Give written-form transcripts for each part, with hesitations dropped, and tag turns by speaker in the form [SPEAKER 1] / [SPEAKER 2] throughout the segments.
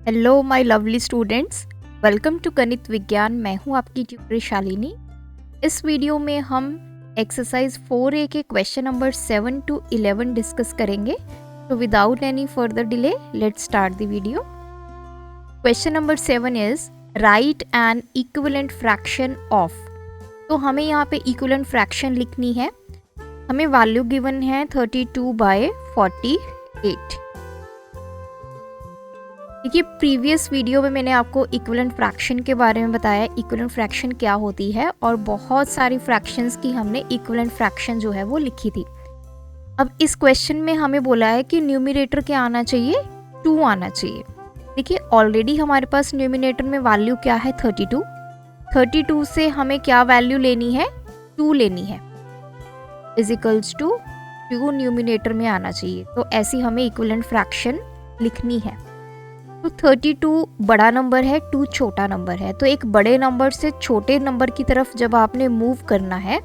[SPEAKER 1] Hello my lovely students, welcome to Ganit Vigyan. मैं हूं आपकी ट्यूटर शालिनी। इस वीडियो में हम एक्सरसाइज 4A के क्वेश्चन नंबर 7 to 11 डिस्कस करेंगे। तो without any further delay let's start the video. Question number 7 is right N equivalent fraction of. तो हमें यहाँ पे इक्विवेलेंट फ्रैक्शन लिखनी है। हमें वैल्यू गिवन है 32/48। देखिए, प्रीवियस वीडियो में मैंने आपको इक्विवेलेंट फ्रैक्शन के बारे में बताया, इक्विवेलेंट फ्रैक्शन क्या होती है, और बहुत सारी फ्रैक्शंस की हमने इक्विवेलेंट फ्रैक्शन जो है वो लिखी थी। अब इस क्वेश्चन में हमें बोला है कि न्यूमरेटर क्या आना चाहिए, 2 आना चाहिए। देखिए, ऑलरेडी हमारे पास न्यूमरेटर में वैल्यू क्या है, 32 से हमें क्या वैल्यू लेनी है, 2 लेनी है, इजिकल्स टू 2 न्यूमरेटर में आना चाहिए। तो ऐसी हमें इक्विवेलेंट फ्रैक्शन लिखनी है। तो 32 बड़ा नंबर है, 2 छोटा नंबर है। तो एक बड़े नंबर से छोटे नंबर की तरफ जब आपने मूव करना है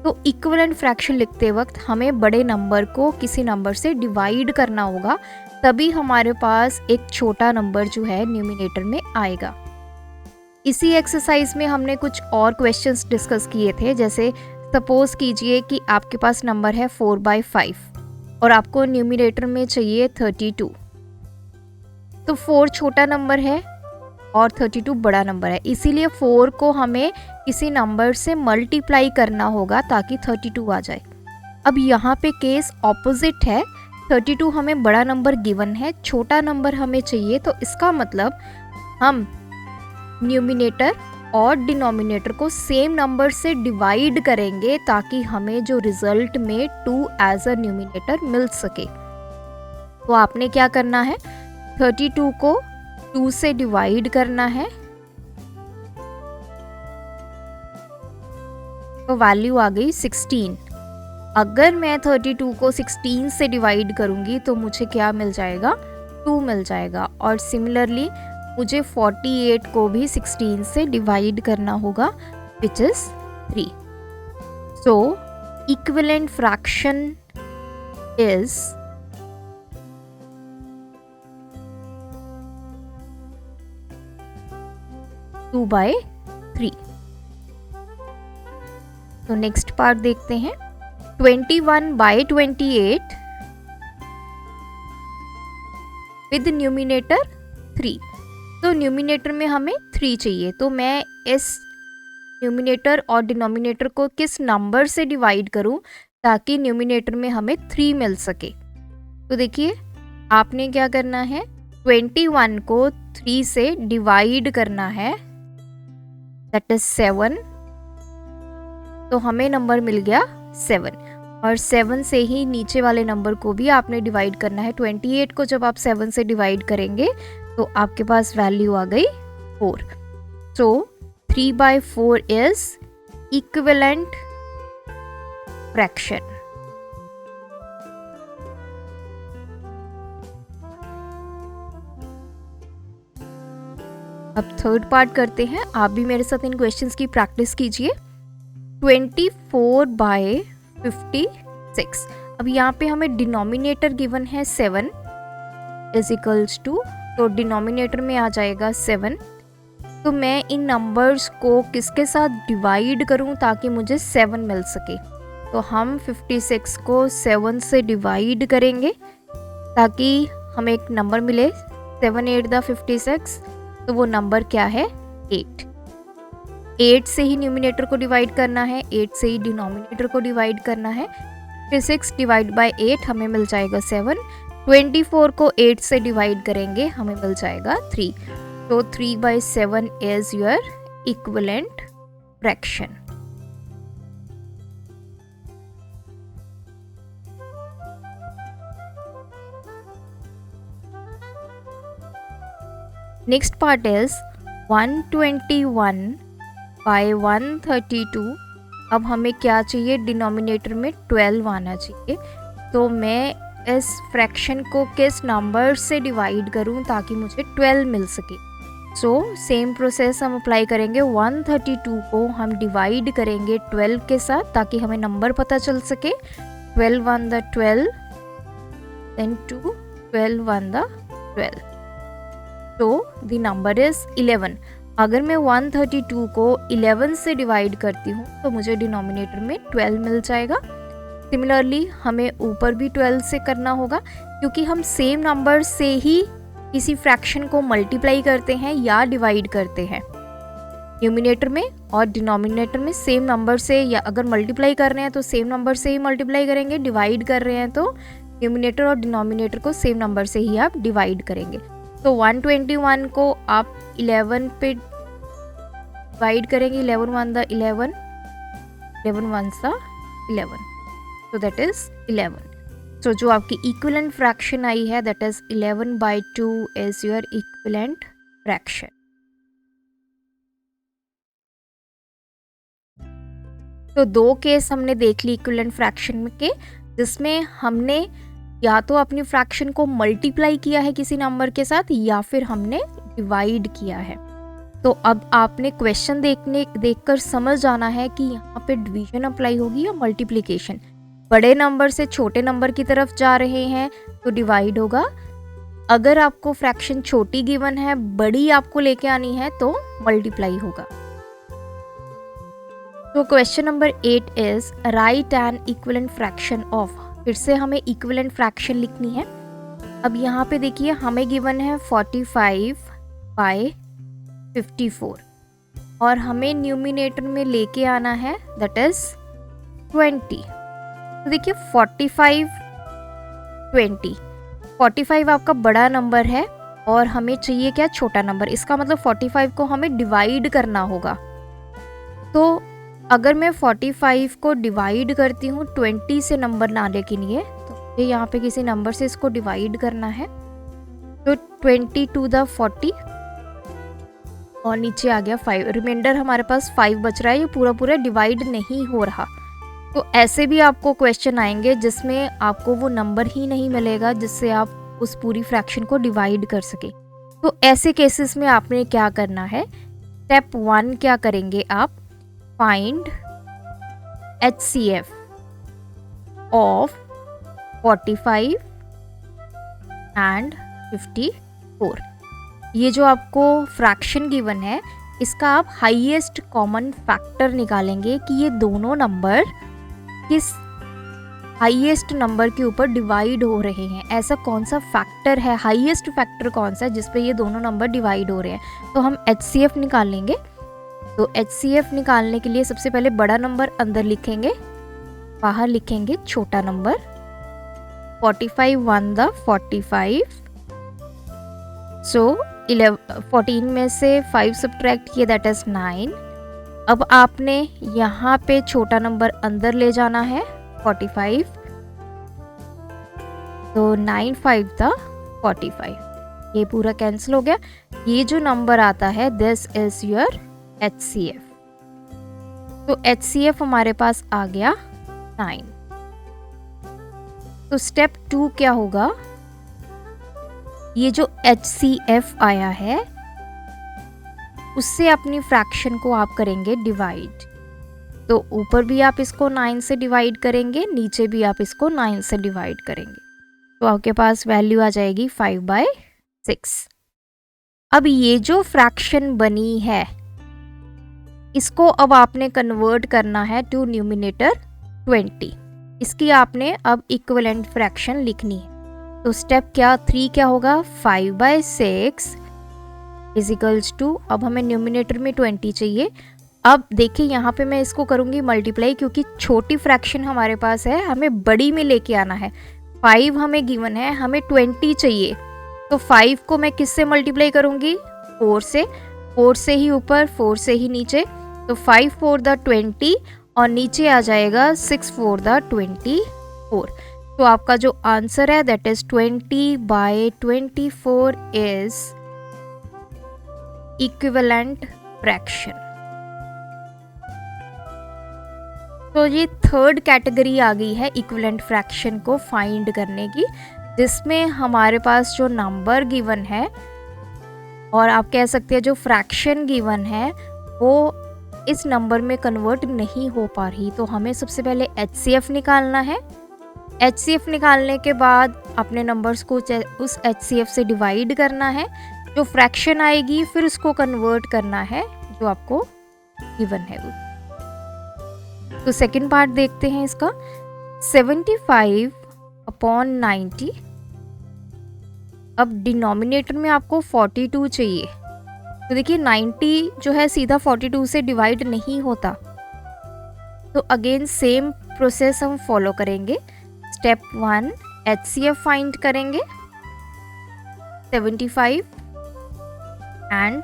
[SPEAKER 1] तो इक्विवेलेंट फ्रैक्शन लिखते वक्त हमें बड़े नंबर को किसी नंबर से डिवाइड करना होगा, तभी हमारे पास एक छोटा नंबर जो है न्यूमरेटर में आएगा। इसी एक्सरसाइज में हमने कुछ और क्वेश्चंस डिस्कस किए थे। जैसे सपोज कीजिए कि आपके पास नंबर है 4/5 और आपको न्यूमरेटर में चाहिए 32। तो 4 छोटा नंबर है और 32 बड़ा नंबर है, इसीलिए 4 को हमें किसी नंबर से मल्टीप्लाई करना होगा ताकि 32 आ जाए। अब यहाँ पे केस ऑपोजिट है, 32 हमें बड़ा नंबर गिवन है, छोटा नंबर हमें चाहिए। तो इसका मतलब हम न्यूमरेटर और डिनोमिनेटर को सेम नंबर से डिवाइड करेंगे ताकि हमें जो रिजल्ट में 2 एज अ न्यूमरेटर मिल सके। तो आपने क्या करना है, 32 को 2 से डिवाइड करना है, तो वैल्यू आ गई 16। अगर मैं 32 को 16 से डिवाइड करूंगी तो मुझे क्या मिल जाएगा, 2 मिल जाएगा। और सिमिलरली मुझे 48 को भी 16 से डिवाइड करना होगा, which is 3। So equivalent fraction is 2/3। तो नेक्स्ट पार्ट देखते हैं, 21/28 विद न्यूमरेटर 3। तो न्यूमरेटर में हमें 3 चाहिए, तो मैं इस न्यूमरेटर और डिनोमिनेटर को किस नंबर से डिवाइड करूं ताकि न्यूमरेटर में हमें 3 मिल सके। तो देखिए, आपने क्या करना है, 21 को 3 से डिवाइड करना है, दैट इज 7। तो हमें नंबर मिल गया 7, और 7 से ही नीचे वाले नंबर को भी आपने डिवाइड करना है। 28 को जब आप 7 से डिवाइड करेंगे तो आपके पास वैल्यू आ गई 4। सो 3/4 इज इक्विवेलेंट फ्रैक्शन। अब थर्ड पार्ट करते हैं। आप भी मेरे साथ इन क्वेश्चंस की प्रैक्टिस कीजिए। 24/56। अब यहाँ पे हमें डिनोमिनेटर गिवन है 7 इजिकल्स टू, तो डिनोमिनेटर में आ जाएगा 7। तो मैं इन नंबर्स को किसके साथ डिवाइड करूँ ताकि मुझे 7 मिल सके। तो हम 56 को 7 से डिवाइड करेंगे ताकि हमें एक नंबर मिले, 7 8 द 56। तो वो नंबर क्या है, 8। 8 से ही न्यूमरेटर को डिवाइड करना है, 8 से ही डिनोमिनेटर को डिवाइड करना है। 56 डिवाइड बाय 8 हमें मिल जाएगा 7। 24 को 8 से डिवाइड करेंगे, हमें मिल जाएगा 3। तो 3/7 is your equivalent fraction. Next part is 121/132। अब हमें क्या चाहिए, डिनोमिनेटर में 12 आना चाहिए। तो मैं इस फ्रैक्शन को किस नंबर से डिवाइड करूं ताकि मुझे 12 मिल सके। सो सेम प्रोसेस हम अप्लाई करेंगे। 132 को हम डिवाइड करेंगे 12 के साथ ताकि हमें नंबर पता चल सके। 12 1 द 12, then 2, 12 1 the 12। तो द नंबर इज 11। अगर मैं 132 को 11 से डिवाइड करती हूँ तो मुझे डिनोमिनेटर में 12 मिल जाएगा। सिमिलरली हमें ऊपर भी 12 से करना होगा, क्योंकि हम सेम नंबर से ही किसी फ्रैक्शन को मल्टीप्लाई करते हैं या डिवाइड करते हैं। न्यूमिनेटर में और डिनोमिनेटर में सेम नंबर से, या अगर मल्टीप्लाई कर रहे हैं तो सेम नंबर से ही मल्टीप्लाई करेंगे, डिवाइड कर रहे हैं तो न्यूमिनेटर और डिनोमिनेटर को सेम नंबर से ही आप डिवाइड करेंगे। तो 121 को आप 11 पे डिवाइड करेंगे, 11 1 the 11, 11 1 the 11, so that is 11। so जो आपकी इक्विवेलेंट फ्रैक्शन आई है that is 11/2 is your equivalent fraction। तो दो केस हमने देख ली इक्विवेलेंट फ्रैक्शन के, जिसमें हमने या तो अपनी फ्रैक्शन को मल्टीप्लाई किया है किसी नंबर के साथ या फिर हमने डिवाइड किया है। तो अब आपने क्वेश्चन देखकर समझ जाना है कि यहाँ पे डिवीजन अप्लाई होगी या मल्टीप्लिकेशन। बड़े नंबर से छोटे नंबर की तरफ जा रहे हैं तो डिवाइड होगा, अगर आपको फ्रैक्शन छोटी गिवन है, बड़ी आपको लेके आनी है तो मल्टीप्लाई होगा। तो question number 8 is right N equivalent fraction of. फिर से हमें इक्विवेलेंट फ्रैक्शन लिखनी है। अब यहाँ पे देखिए हमें गिवन है 45/54 और हमें न्यूमिनेटर में लेके आना है दैट इज 20। तो देखिए 45 आपका बड़ा नंबर है और हमें चाहिए क्या, छोटा नंबर। इसका मतलब 45 को हमें डिवाइड करना होगा। तो अगर मैं 45 को डिवाइड करती हूँ 20 से नंबर लाने के लिए, तो मुझे यहाँ पे किसी नंबर से इसको डिवाइड करना है। तो 20 to the 40 और नीचे आ गया 5, रिमाइंडर हमारे पास 5 बच रहा है, ये पूरा पूरा डिवाइड नहीं हो रहा। तो ऐसे भी आपको क्वेश्चन आएंगे जिसमें आपको वो नंबर ही नहीं मिलेगा जिससे आप उस पूरी फ्रैक्शन को डिवाइड कर सके। तो ऐसे केसेस में आपने क्या करना है, स्टेप 1 क्या करेंगे आप, फाइंड HCF ऑफ 45 एंड 54। ये जो आपको फ्रैक्शन गिवन है इसका आप हाईएस्ट कॉमन फैक्टर निकालेंगे कि ये दोनों नंबर किस हाईएस्ट नंबर के ऊपर डिवाइड हो रहे हैं। ऐसा कौन सा फैक्टर है, हाईएस्ट फैक्टर कौन सा है जिस पे ये दोनों नंबर डिवाइड हो रहे हैं। तो हम HCF निकालेंगे। तो HCF निकालने के लिए सबसे पहले बड़ा नंबर अंदर लिखेंगे, बाहर लिखेंगे छोटा नंबर। 45 1 द 45, सो 14 में से 5 सब्ट्रैक्ट किए दैट इज 9। अब आपने यहाँ पे छोटा नंबर अंदर ले जाना है 45, तो 9 5 द 45, ये पूरा कैंसिल हो गया। ये जो नंबर आता है दिस इज योर HCF। तो HCF हमारे पास आ गया 9। तो स्टेप 2 क्या होगा, ये जो HCF आया है उससे अपनी फ्रैक्शन को आप करेंगे डिवाइड। तो ऊपर भी आप इसको 9 से डिवाइड करेंगे, नीचे भी आप इसको 9 से डिवाइड करेंगे, तो आपके पास वैल्यू आ जाएगी 5/6। अब ये जो फ्रैक्शन बनी है इसको अब आपने कन्वर्ट करना है टू न्यूमिनेटर 20। इसकी आपने अब इक्विवेलेंट फ्रैक्शन लिखनी है। तो स्टेप 3 क्या होगा, 5/6 इजिकल्स टू, अब हमें न्यूमिनेटर में 20 चाहिए। अब देखिए यहाँ पे मैं इसको करूँगी मल्टीप्लाई, क्योंकि छोटी फ्रैक्शन हमारे पास है, हमें बड़ी में लेके आना है। 5 हमें गिवन है, हमें 20 चाहिए। तो 5 को मैं किससे मल्टीप्लाई करूँगी, 4 से। 4 से ही ऊपर, 4 से ही नीचे। तो 5 4 द 20 और नीचे आ जाएगा 6 4 द 24। तो आपका जो आंसर है that is 20/24 is equivalent fraction. तो ये थर्ड कैटेगरी आ गई है इक्विवेलेंट फ्रैक्शन को फाइंड करने की, जिसमें हमारे पास जो नंबर गिवन है और आप कह सकते हैं जो फ्रैक्शन गिवन है वो इस नंबर में कन्वर्ट नहीं हो पा रही। तो हमें सबसे पहले HCF निकालना है। HCF निकालने के बाद अपने नंबर्स को उस HCF से डिवाइड करना है। जो फ्रैक्शन आएगी फिर उसको कन्वर्ट करना है जो आपको गिवन है। तो सेकंड पार्ट देखते हैं इसका। 75/90। अब डिनोमिनेटर में आपको 42 चाहिए। तो देखिए 90 जो है सीधा 42 से डिवाइड नहीं होता, तो अगेन सेम प्रोसेस हम फॉलो करेंगे। स्टेप 1 HCF फाइंड करेंगे 75 एंड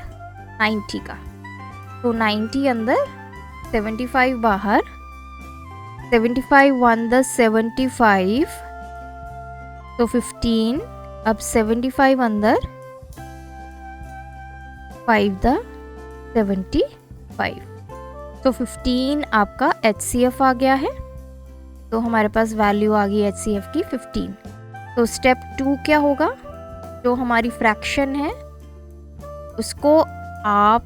[SPEAKER 1] 90 का। तो 90 अंदर 75 बाहर, 75 1 द 75, तो 15। अब 75 अंदर, 5 द 75, तो 15 आपका HCF आ गया है। तो हमारे पास वैल्यू आ गई HCF की 15। तो स्टेप 2 क्या होगा, जो हमारी फ्रैक्शन है उसको आप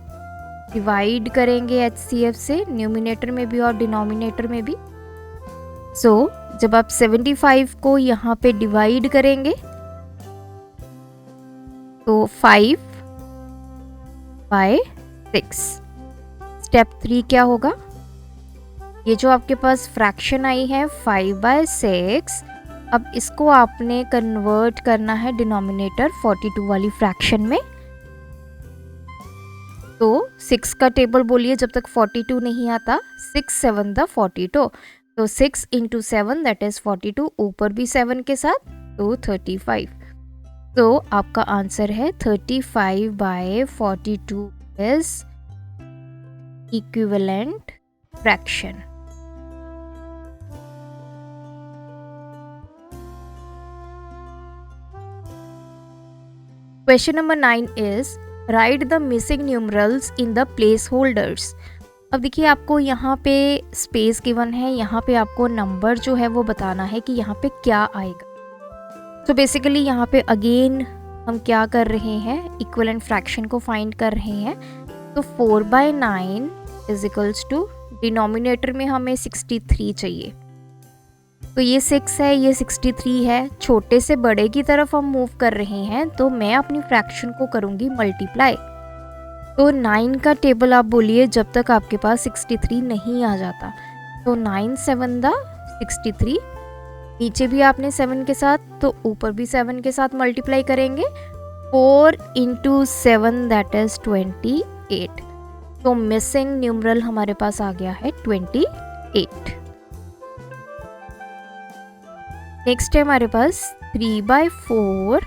[SPEAKER 1] डिवाइड करेंगे HCF से, न्यूमिनेटर में भी और डिनोमिनेटर में भी। सो जब आप 75 को यहाँ पे डिवाइड करेंगे तो 5/6। स्टेप 3 क्या होगा, ये जो आपके पास फ्रैक्शन आई है 5/6, अब इसको आपने कन्वर्ट करना है डिनोमिनेटर 42 वाली फ्रैक्शन में। तो 6 का टेबल बोलिए जब तक 42 नहीं आता। 6 7 द 42, तो 6 इंटू 7 दैट इज 42, ऊपर भी 7 के साथ, तो 35। तो आपका आंसर है 35/42 is equivalent fraction. Question number 9 is right the missing numerals in the place holders. अब देखिए आपको यहाँ पे स्पेस गिवन है, यहाँ पे आपको नंबर जो है वो बताना है कि यहाँ पे क्या आएगा। तो बेसिकली यहाँ पे अगेन हम क्या कर रहे हैं, इक्विवेलेंट फ्रैक्शन को फाइंड कर रहे हैं। तो 4/9 इज इक्वल्स टू, डिनोमिनेटर में हमें 63 चाहिए। तो ये 6 है, ये 63 है, छोटे से बड़े की तरफ हम मूव कर रहे हैं, तो मैं अपनी फ्रैक्शन को करूँगी मल्टीप्लाई। तो 9 का टेबल आप बोलिए जब तक आपके पास 63 नहीं आ जाता। तो 9 7 द 63, नीचे भी आपने 7 के साथ, तो ऊपर भी 7 के साथ मल्टीप्लाई करेंगे। 4 इंटू 7 दैट इज 28। तो मिसिंग न्यूमरल हमारे पास आ गया है 28। नेक्स्ट है हमारे पास 3/4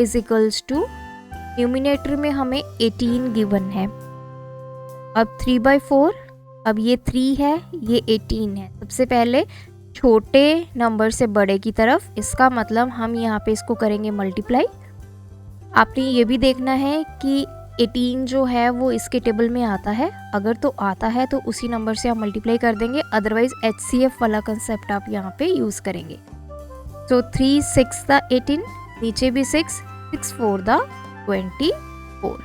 [SPEAKER 1] इज इक्वल्स टू, न्यूमिनेटर में हमें 18 गिवन है। अब 3/4, अब ये 3 है, ये 18 है। सबसे पहले छोटे नंबर से बड़े की तरफ, इसका मतलब हम यहाँ पे इसको करेंगे मल्टीप्लाई। आपने ये भी देखना है कि 18 जो है वो इसके टेबल में आता है, अगर तो आता है तो उसी नंबर से आप मल्टीप्लाई कर देंगे, अदरवाइज HCF वाला कंसेप्ट आप यहाँ पे यूज़ करेंगे। तो 3 6 द 18, नीचे भी 6 6 4 द 24।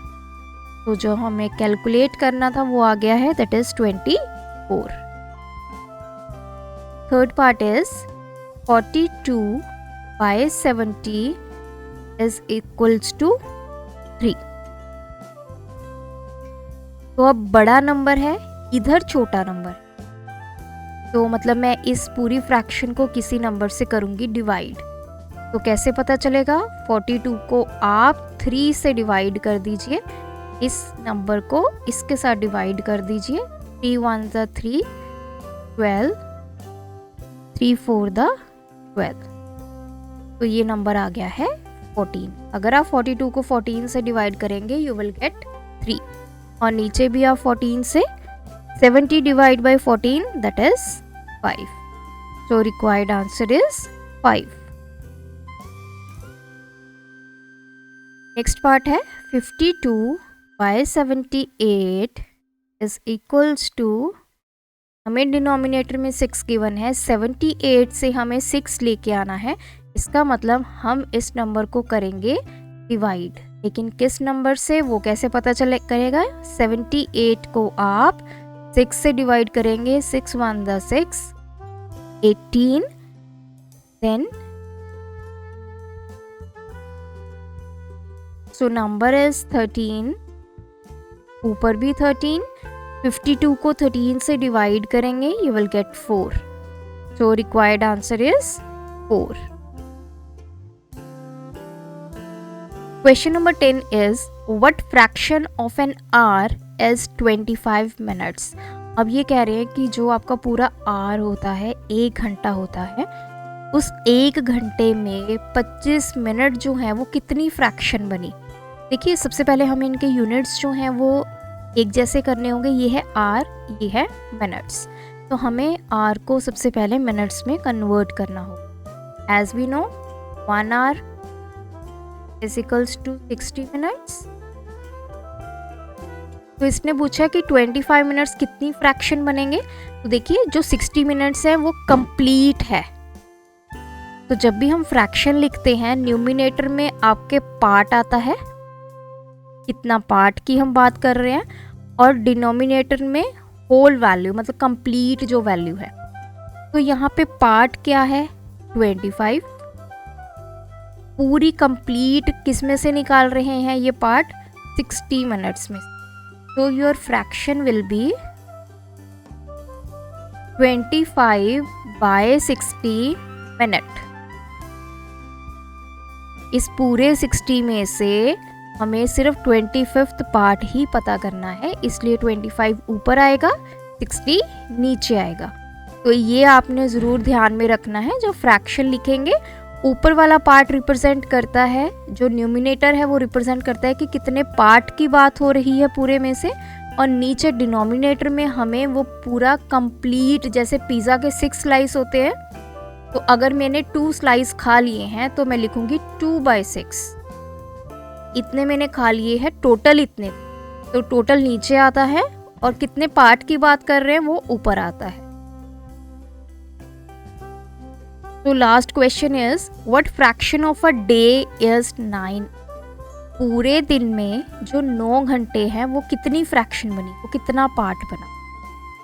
[SPEAKER 1] तो जो हमें कैलकुलेट करना था वो आ गया है, that is 24। Third part is 42/70 is equals to 3। तो अब बड़ा नंबर है, इधर छोटा नंबर, तो मतलब मैं इस पूरी फ्रैक्शन को किसी नंबर से करूंगी डिवाइड। तो कैसे पता चलेगा, 42 को आप 3 से डिवाइड कर दीजिए, इस नंबर को इसके साथ डिवाइड कर दीजिए। 3 1 द 3, 12, 3 4 द 12, तो ये नंबर आ गया है 14। अगर आप 42 को 14 से डिवाइड करेंगे यू विल गेट 3, और नीचे भी आप 14 से 70 divide by 14 that is 5। So required answer is 5. Next part है 52/78 is equals to, हमें डिनोमिनेटर में 6 गिवन है, 78 से हमें 6 लेके आना है। इसका मतलब हम इस नंबर को करेंगे डिवाइड, लेकिन किस नंबर से वो कैसे पता चले करेगा। 78 को आप 6 से डिवाइड करेंगे, 6 1 the 6, 18, then so number is 13, ऊपर भी 13, 52 को 13 से डिवाइड करेंगे, you will get 4. So required answer is 4. Question number 10 is what fraction of an hour is 25 minutes? अब ये कह रहे हैं कि जो आपका पूरा आवर होता है, 1 घंटा होता है, उस 1 घंटे में 25 मिनट जो है वो कितनी फ्रैक्शन बनी. देखिए सबसे पहले हमें इनके यूनिट्स जो हैं वो एक जैसे करने होंगे. ये है आवर, ये है मिनट्स. तो हमें आवर को सबसे पहले मिनट्स में कन्वर्ट करना होगा. As we know 1 hour is equals to 60 minutes. तो इसने पूछा कि 25 मिनट्स कितनी फ्रैक्शन बनेंगे. तो देखिए जो 60 मिनट्स है वो कंप्लीट है. तो जब भी हम फ्रैक्शन लिखते हैं न्यूमिनेटर में आपके पार्ट आता है, कितना पार्ट की हम बात कर रहे हैं, और डिनोमिनेटर में होल वैल्यू मतलब कंप्लीट जो वैल्यू है. तो यहाँ पे पार्ट क्या है 25, पूरी कंप्लीट किस में से निकाल रहे हैं ये पार्ट 60 मिनट्स में. तो your fraction will B 25/60 minute. इस पूरे 60 में से हमें सिर्फ 25th पार्ट ही पता करना है, इसलिए 25 ऊपर आएगा, 60 नीचे आएगा. तो ये आपने ज़रूर ध्यान में रखना है. जब फ्रैक्शन लिखेंगे ऊपर वाला पार्ट रिप्रेजेंट करता है, जो न्यूमिनेटर है वो रिप्रेजेंट करता है कि कितने पार्ट की बात हो रही है पूरे में से, और नीचे डिनोमिनेटर में हमें वो पूरा कंप्लीट, जैसे पिज़्ज़ा के 6 स्लाइस होते हैं, तो अगर मैंने 2 स्लाइस खा लिए हैं तो मैं लिखूंगी 2/6. इतने मैंने खा लिए हैं टोटल इतने, तो टोटल नीचे आता है और कितने पार्ट की बात कर रहे हैं वो ऊपर आता है. तो last question is what fraction of a day is 9? पूरे दिन में जो 9 घंटे हैं वो कितनी फ्रैक्शन बनी, वो कितना पार्ट बना.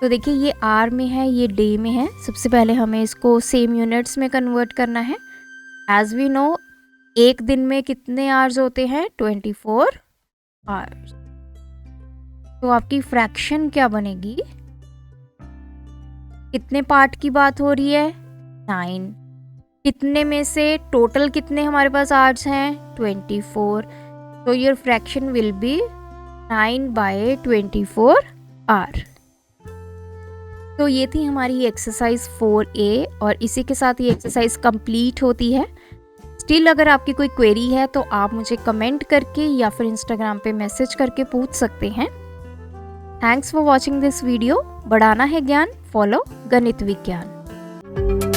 [SPEAKER 1] तो देखिए ये आवर में है, ये डे में है. सबसे पहले हमें इसको सेम यूनिट्स में कन्वर्ट करना है. एज वी नो एक दिन में कितने आवर्स होते हैं 24 आवर्स. तो आपकी फ्रैक्शन क्या बनेगी, कितने पार्ट की बात हो रही है 9, कितने में से टोटल कितने हमारे पास आवर्स हैं 24. तो your fraction will be 9/24 hour. तो ये थी हमारी एक्सरसाइज 4A और इसी के साथ ये एक्सरसाइज कंप्लीट होती है. स्टिल अगर आपकी कोई क्वेरी है तो आप मुझे कमेंट करके या फिर इंस्टाग्राम पे मैसेज करके पूछ सकते हैं. Thanks for watching this video. बढ़ाना है ज्ञान, फॉलो गणित विज्ञान.